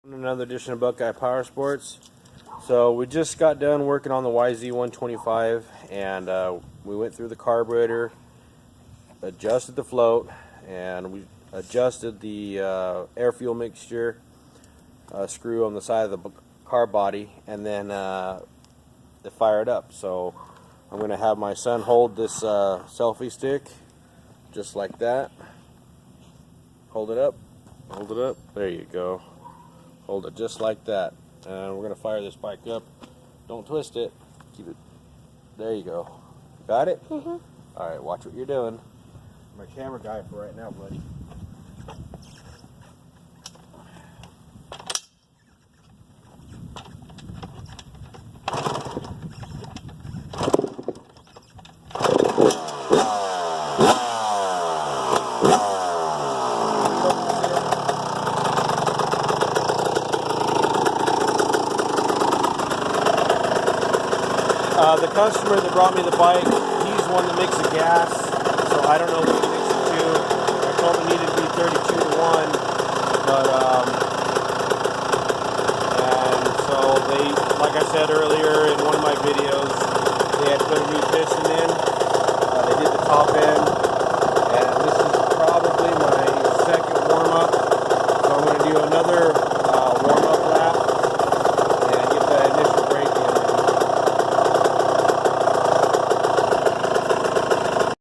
Another edition of Buckeye Power Sports. So we just got done working on the YZ125 and we went through the carburetor, adjusted the float, and we adjusted the air fuel mixture screw on the side of the car body, and then it fired up. So I'm going to have my son hold this selfie stick just like that. Hold it up, hold it up, there you go. Hold it just like that, and we're going to fire this bike up. Don't twist it. Keep it. There you go. Got it? Mm-hmm. All right, watch what you're doing. I'm my camera guy for right now, buddy. The customer that brought me the bike, he's one that makes the gas, so I don't know what he makes it to. I told him it needed to be 32 to 1, but and so they, like I said earlier in one of my videos,